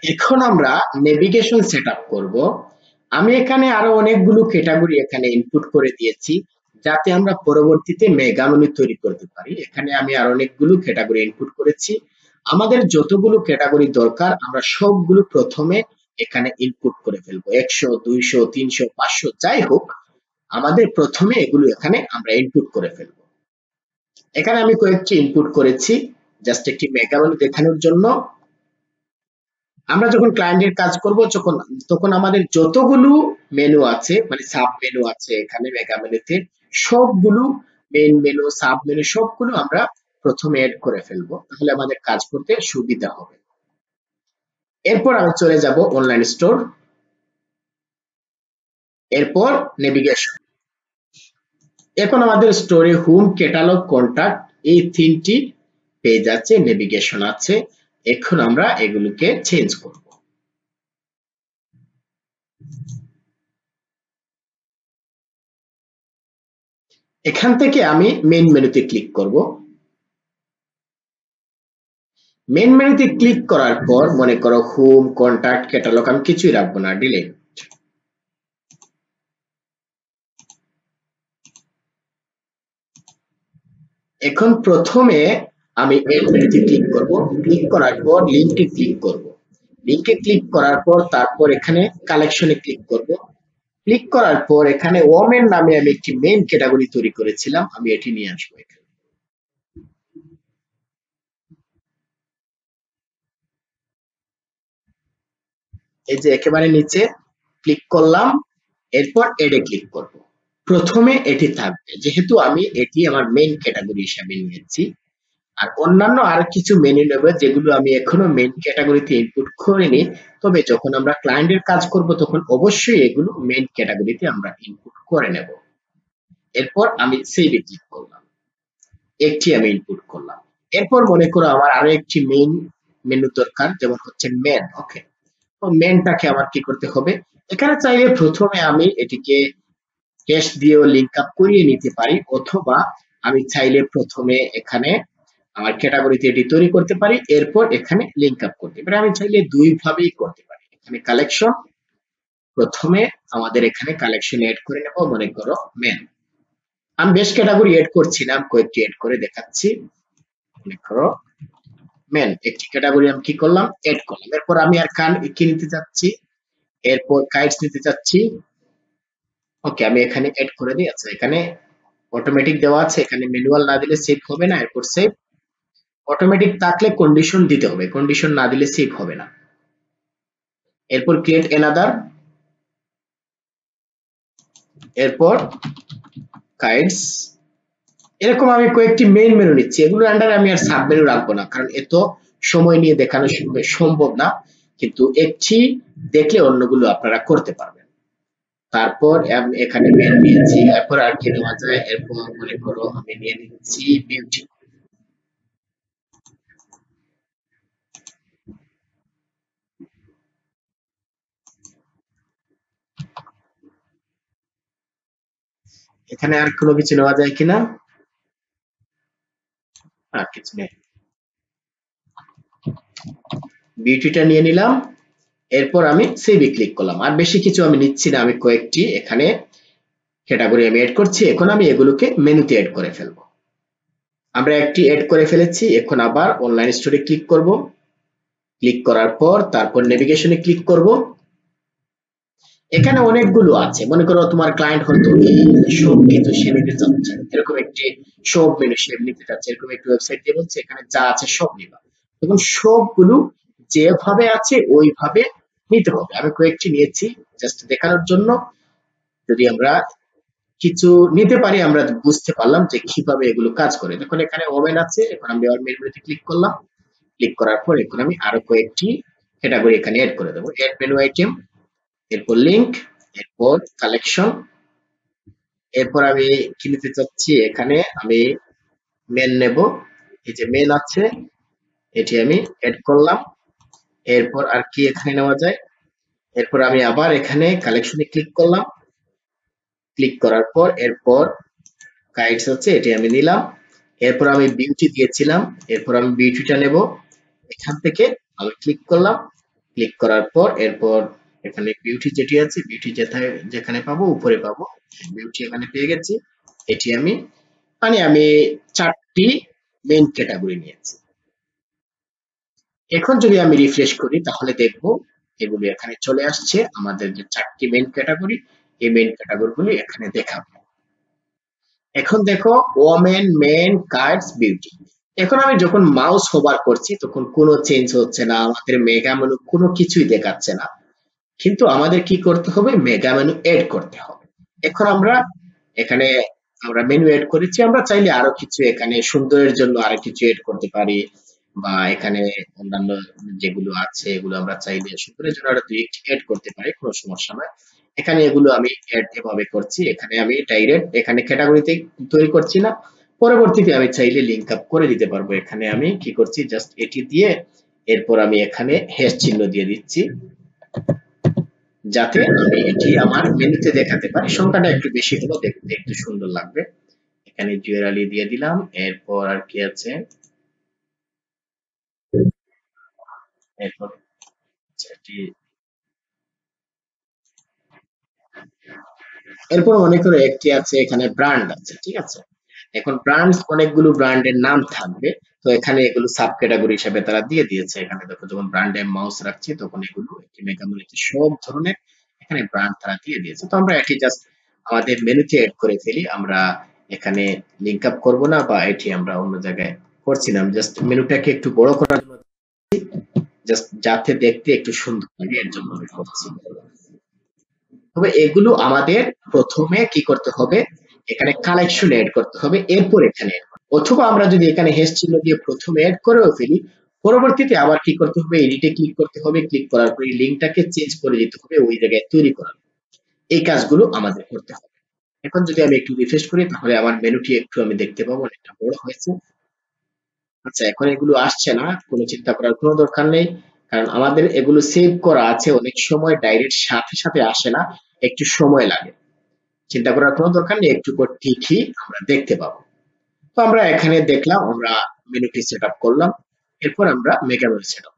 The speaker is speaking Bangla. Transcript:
এখন আমরা নেভিগেশন সেটআপ করব। আমি এখানে আরো অনেকগুলো ক্যাটাগরি এখানে ইনপুট করে দিয়েছি যাতে আমরা পরবর্তীতে মেগা মেনু তৈরি করতে পারি। এখানে আমি আরো অনেকগুলো ক্যাটাগরি ইনপুট করেছি। আমাদের যতগুলো ক্যাটাগরি দরকার আমরা সবগুলো প্রথমে এখানে ইনপুট করে ফেলবো। 100, 200, 300, 500 যাই হোক, আমাদের প্রথমে এগুলো এখানে আমরা ইনপুট করে ফেলবো। এখানে আমি কয়েকটি ইনপুট করেছি জাস্ট একটি মেগা মেনু দেখানোর জন্য। আমরা যখন ক্লায়েন্টের কাজ করব তখন তখন আমাদের যতগুলো মেনু আছে মানে সাব মেনু আছে এখানে মেগা মেনুতে, সবগুলো মেইন মেনু সাব মেনু সবগুলো আমরা প্রথমে এড করে ফেলবো, তাহলে আমাদের কাজ করতে সুবিধা হবে। এরপর আমি চলে যাব অনলাইন স্টোর, এরপর নেভিগেশন। এখন আমাদের স্টোরে হোম, ক্যাটালগ, কন্টাক্ট এই তিনটি পেজ আছে, নেভিগেশন আছে। এখন আমরা এগুলোকে চেঞ্জ করব। এখান থেকে আমি মেইন মেনুতে ক্লিক করব। মেইন মেনুতে ক্লিক করার পর মনে করো হোম, কন্টাক্ট, ক্যাটালগ আমি কিছুই রাখবো না, ডিলিট। এখন প্রথমে আমি মেইন মেনুতে ক্লিক করব। ক্লিক করার পর লিংকে ক্লিক করব। লিংকে ক্লিক করার পর তারপর এখানে কালেকশনে ক্লিক করব। ক্লিক করার পর এখানে ওমেন নামে আমি একটি মেইন ক্যাটাগরি তৈরি করেছিলাম, আমি এটি নিয়ে আসবো এখানে। এই যে একেবারে নিচে ক্লিক করলাম, এরপর এডে ক্লিক করব। প্রথমে এটি থাকবে যেহেতু আমি এটি আমার মেইন ক্যাটাগরি হিসাবে নিয়েছি। আর অন্যান্য আর কিছু মেনু নেব যেগুলো আমি এখনো মেইন ক্যাটাগরিতে ইনপুট করিনি, তবে যখন আমরা ক্লায়েন্টের কাজ করব তখন অবশ্যই এগুলো মেইন ক্যাটাগরিতে আমরা ইনপুট করে নেব। এরপর আমি সেভে ক্লিক করলাম, একটি আমি ইনপুট করলাম। এরপর মনে করো আমার আরো একটি মেইন মেনু দরকার, যেমন হচ্ছে মেন। ওকে, তো মেনটাকে আমার কি করতে হবে, এখানে চাইলে প্রথমে আমি এটিকে ক্যাশ দিয়েও লিংক আপ করিয়ে নিতে পারি, অথবা আমি চাইলে প্রথমে এখানে আমার ক্যাটাগরিতে এটি তৈরি করতে পারি, এরপর এখানে লিংক আপ করতে পারি। আমি চাইলে দুই ভাবেই করতে পারি। এখানে কালেকশন, প্রথমে আমাদের এখানে কালেকশন এড করে নেব, মনে করো মেন। আমি বেশ ক্যাটাগরি এড করছি না, কয়েকটি এড করে দেখাচ্ছি। মনে করো মেন একটি ক্যাটাগরি আমি কি করলাম, এড করলাম। এরপর আমি আর কান কি নিতে চাচ্ছি, এরপর কাইটস নিতে চাচ্ছি। ওকে, আমি এখানে এড করে দিই। আচ্ছা, এখানে অটোমেটিক দেওয়া আছে, এখানে ম্যানুয়াল না দিলে সেভ হবে না। এরপর সেভ, অটোমেটিক থাকলে কন্ডিশন দিতে হবে, কন্ডিশন না দিলে সেভ হবে না। এরপর ক্রিয়েট এনাদার, এরপর গাইডস। এরকম আমি কয়েকটি মেইন মেনু নিচ্ছি, এগুলোর আন্ডারে আমি আর সাব মেনু রাখবো না, কারণ এত সময় নিয়ে দেখানো সম্ভব না। কিন্তু একটি দেখলে অন্যগুলো আপনারা করতে পারবেন। তারপর এখানে মেন নিয়েছি, এরপর আর কি নেওয়া যায়, এরপর মনে করো আমি নিয়ে নিচ্ছি বিউটি। এখানে আর কোনো কিছু নেওয়া যায় কিনা, আর কিছু নেই, বিউটিটা নিয়ে নিলাম। এরপর আমি সেভে ক্লিক করলাম। আর বেশি কিছু আমি নিচ্ছি না, আমি কয়েকটি এখানে ক্যাটাগরি আমি এড করছি। এখন আমি এগুলোকে মেনুতে এড করে ফেলবো। আমরা একটি এড করে ফেলেছি, এখন আবার অনলাইন স্টোরে ক্লিক করব। ক্লিক করার পর তারপর নেভিগেশনে ক্লিক করব। এখানে অনেকগুলো আছে, মনে করো তোমার ক্লায়েন্ট হয়তো এই সব কিছু সে নিতে চাচ্ছে, এরকম একটি সব মেনু সে নিতে চাচ্ছে, এরকম একটি ওয়েবসাইট দিয়ে বলছে এখানে যা আছে সব নিবা। তখন সবগুলো যেভাবে আছে ওইভাবে নিতে হবে। আমি কয়েকটি নিয়েছি জাস্ট দেখানোর জন্য। যদি আমরা কিছু নিতে পারি আমরা বুঝতে পারলাম যে কিভাবে এগুলো কাজ করে। দেখুন এখানে ওমেন আছে, এখন আমি আবার মেনুতে ক্লিক করলাম। ক্লিক করার পর এখন আমি আরো কয়েকটি ক্যাটাগরি এখানে এড করে দেবো। এড মেনু আইটেম, এরপর লিংক, এরপর কালেকশন। এরপর আমি কি নিতে চাচ্ছি, এখানে আমি মেন নেব। এই যে মেন আছে এটি আমি এড করলাম। এরপর আর কি এখানে নেওয়া যায়, এরপর আমি আবার এখানে কালেকশনে ক্লিক করলাম। ক্লিক করার পর এরপর গাইডস হচ্ছে এটি আমি নিলাম। এরপর আমি বিউটি দিয়েছিলাম, এরপর আমি বিউটিটা নেব। এখান থেকে আমি ক্লিক করলাম। ক্লিক করার পর এরপর এখানে বিউটি যেটি আছে, বিউটি যেখানে পাবো উপরে পাবো, বিউটি এখানে পেয়ে গেছি। এটি আমি আমি 4টি মেইন ক্যাটাগরি নিয়েছি। এখন যদি আমি রিফ্রেশ করি তাহলে দেখব এগুলি এখানে চলে আসছে, আমাদের যে 4টি মেইন ক্যাটাগরি, এই মেইন ক্যাটাগরি গুলি এখানে দেখাবো। এখন দেখো ওমেন, মেন, কার্ডস, বিউটি। এখন আমি যখন মাউস হোভার করছি তখন কোনো চেঞ্জ হচ্ছে না, আমাদের মেগা মেনু কোনো কিছুই দেখাচ্ছে না। কিন্তু আমাদের কি করতে হবে, মেগা মেনু এড করতে হবে। এখন আমরা এখানে মেনু এড করেছি, আমরা চাইলে আরো কিছু এখানে সুন্দরের জন্য আরো কিছু এড করতে পারি, বা এখানে অন্যান্য যেগুলো আছে এগুলো আমরা চাইলে সুন্দরের জন্য আরো দুই একটি এড করতে পারি, কোনো সমস্যা নয়। এখানে এগুলো আমি এড এভাবে করছি, এখানে আমি ডাইরেক্ট এখানে ক্যাটাগরিতে তৈরি করছি না, পরবর্তীতে আমি চাইলে লিংক আপ করে দিতে পারবো। এখানে আমি কি করছি, জাস্ট এটি দিয়ে এরপর আমি এখানে হ্যাশ চিহ্ন দিয়ে দিচ্ছি, যাতে আমি এটি আমার মেনুতে দেখাতে পারি। সংখ্যাটা একটু বেশি হলো, দেখতে একটু সুন্দর লাগবে। এখানে জুয়েলারি দিয়ে দিলাম, এরপর আর কি আছে, এরপর এটি, এরপর মনে করো একটি আছে এখানে ব্র্যান্ড আছে, ঠিক আছে। এখন ব্র্যান্ডস অনেকগুলো ব্র্যান্ডের নাম থাকবে, তো এখানে এগুলো সাব ক্যাটাগরি হিসেবে তারা দিয়ে দিয়েছে। এখানে দেখো যখন ব্র্যান্ডে মাউস রাখছি তখন এগুলো একটি মেগামনিতে সব ধরনের এখানে ব্র্যান্ড তারা দিয়ে দিয়েছে। তো আমরা এটি জাস্ট আমাদের মেনুতে এড করে ফেলি, আমরা এখানে লিংক আপ করবো না বা এটি আমরা অন্য জায়গায় করছি না, জাস্ট মেনুটাকে একটু বড় করার জন্য, জাস্ট যাতে দেখতে একটু সুন্দর লাগে এর জন্য আমি করছি। তবে এগুলো আমাদের প্রথমে কি করতে হবে, এখানে কালেকশন এড করতে হবে, এরপর এখানে add করতে হবে। অথবা আমরা যদি এখানে হেশ চিহ্ন দিয়ে প্রথমে এড করেও ফেলি, পরবর্তীতে আবার কি করতে হবে, এডিটে ক্লিক করতে হবে, ক্লিক করার পরে লিঙ্কটাকে চেঞ্জ করে দিতে হবে ওই জায়গায় তৈরি করার। এই কাজগুলো আমাদের করতে হবে। এখন যদি আমি একটু রিফ্রেশ করি তাহলে আমার মেনুটি একটু আমি দেখতে পাবো অনেকটা বড় হয়েছে। আচ্ছা, এখন এগুলো আসছে না, কোনো চিন্তা করার কোনো দরকার নেই, কারণ আমাদের এগুলো সেভ করা আছে, অনেক সময় ডাইরেক্ট সাথে সাথে আসে না, একটু সময় লাগে। চিন্তা করার কোনো দরকার নেই, একটু পর ঠিকই আমরা দেখতে পাবো। তো আমরা এখানে দেখলাম, আমরা মেনুটি সেট আপ করলাম, এরপর আমরা মেগা মেনু সেট আপ